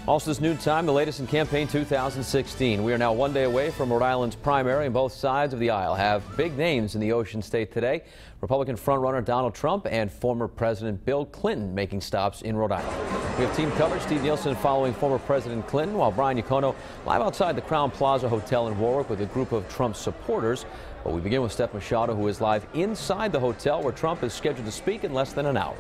Also this noon time, the latest in campaign 2016. We are now one day away from Rhode Island's primary, and both sides of the aisle have big names in the Ocean State today. Republican frontrunner Donald Trump and former President Bill Clinton making stops in Rhode Island. We have team coverage. Steve Nielsen following former President Clinton, while Brian Yacono live outside the Crowne Plaza Hotel in Warwick with a group of Trump supporters. But we begin with Steph Machado, who is live inside the hotel where Trump is scheduled to speak in less than an hour.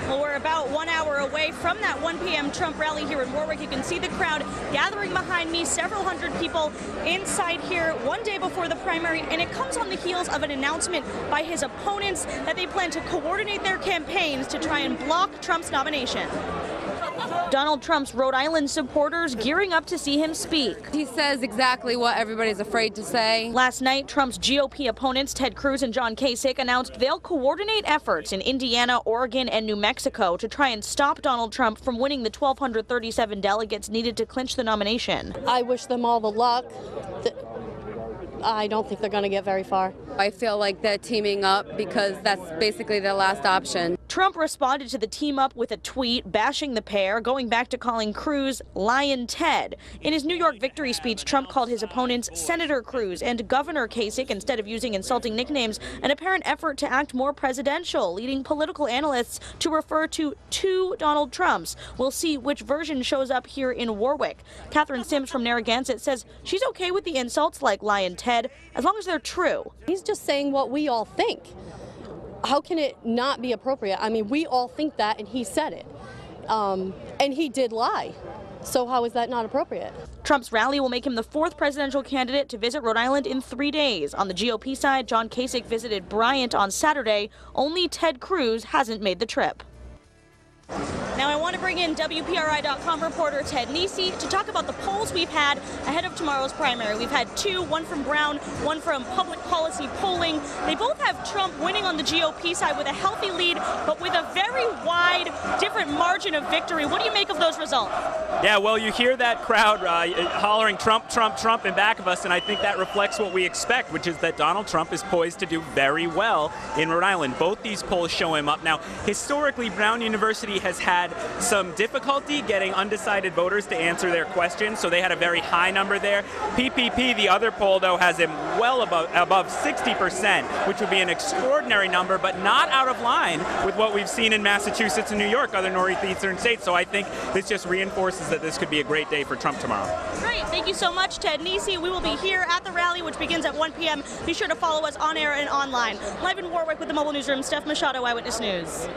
Well, we're about 1 hour away from that 1 p.m. Trump rally here in Warwick. You can see the crowd gathering behind me, several hundred people inside here one day before the primary, and it comes on the heels of an announcement by his opponents that they plan to coordinate their campaigns to try and block Trump's nomination. Donald Trump's Rhode Island supporters gearing up to see him speak. He says exactly what everybody's afraid to say. Last night, Trump's GOP opponents, Ted Cruz and John Kasich, announced they'll coordinate efforts in Indiana, Oregon, and New Mexico to try and stop Donald Trump from winning the 1,237 delegates needed to clinch the nomination. I wish them all the luck. I don't think they're going to get very far. I feel like they're teaming up because that's basically their last option. Trump responded to the team up with a tweet bashing the pair, going back to calling Cruz Lion Ted. In his New York victory speech, Trump called his opponents Senator Cruz and Governor Kasich instead of using insulting nicknames, an apparent effort to act more presidential, leading political analysts to refer to two Donald Trumps. We'll see which version shows up here in Warwick. Catherine Sims from Narragansett says she's okay with the insults like Lion Ted as long as they're true. He's just saying what we all think. How can it not be appropriate? I mean, we all think that, and he said it. And he did lie. So how is that not appropriate? Trump's rally will make him the fourth presidential candidate to visit Rhode Island in 3 days. On the GOP side, John Kasich visited Bryant on Saturday. Only Ted Cruz hasn't made the trip. Now I want to bring in WPRI.com reporter Ted Nesi to talk about the polls we've had ahead of tomorrow's primary. We've had two, one from Brown, one from Public Policy Polling. They both have Trump winning on the GOP side with a healthy lead, but with a very wide, different margin of victory. What do you make of those results? Yeah, well, you hear that crowd hollering Trump, Trump, Trump in back of us, and I think that reflects what we expect, which is that Donald Trump is poised to do very well in Rhode Island. Both these polls show him up. Now, historically, Brown University has had some difficulty getting undecided voters to answer their questions, so they had a very high number there. PPP, the other poll, though, has him well above 60%, which would be an extraordinary number, but not out of line with what we've seen in Massachusetts and New York, other northeastern states. So I think this just reinforces that this could be a great day for Trump tomorrow. Great. Thank you so much, Ted Nesi. We will be here at the rally, which begins at 1 p.m. Be sure to follow us on air and online. Live in Warwick with the Mobile Newsroom, Steph Machado, Eyewitness News.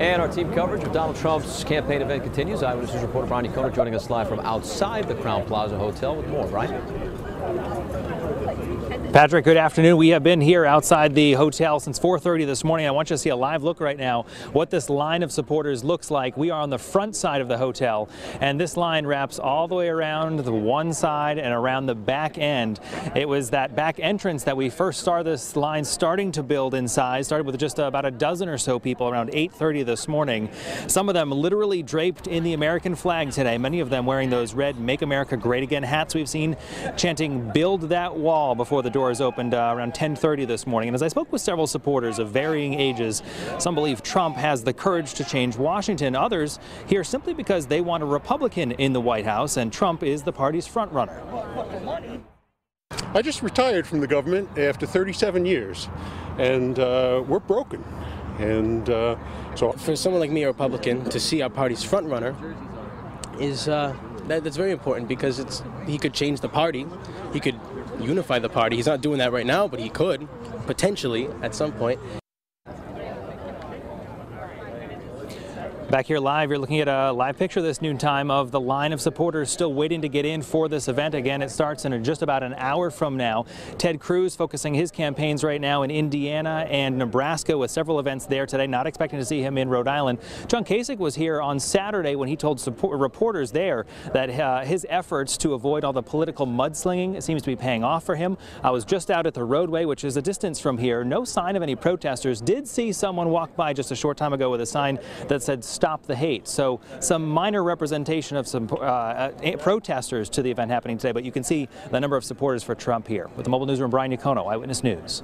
And our team coverage of Donald Trump's campaign event continues. Eyewitness News reporter Brian Yacono joining us live from outside the Crowne Plaza Hotel with more. Brian? Patrick, good afternoon. We have been here outside the hotel since 4:30 this morning. I want you to see a live look right now what this line of supporters looks like. We are on the front side of the hotel, and this line wraps all the way around the one side and around the back end. It was that back entrance that we first saw this line starting to build in size. Started with just about a dozen or so people around 8:30 this morning. Some of them literally draped in the American flag today, many of them wearing those red Make America Great Again hats we've seen, chanting "Build that wall" before the doors opened around 10:30 this morning. And as I spoke with several supporters of varying ages, some believe Trump has the courage to change Washington. Others here simply because they want a Republican in the White House, and Trump is the party's front runner. I just retired from the government after 37 years, and we're broken. And so for someone like me, a Republican, to see our party's front runner is that's very important, because he could change the party. He could unify the party. He's not doing that right now, but he could potentially at some point. Back here live, you're looking at a live picture this noontime of the line of supporters still waiting to get in for this event. Again, it starts in just about an hour from now. Ted Cruz focusing his campaigns right now in Indiana and Nebraska with several events there today. Not expecting to see him in Rhode Island. John Kasich was here on Saturday when he told reporters there that his efforts to avoid all the political mudslinging seems to be paying off for him. I was just out at the roadway, which is a distance from here. No sign of any protesters. Did see someone walk by just a short time ago with a sign that said "Stop the Hate." So some minor representation of some protesters to the event happening today, but you can see the number of supporters for Trump here. With the Mobile Newsroom, Brian Yacono, Eyewitness News.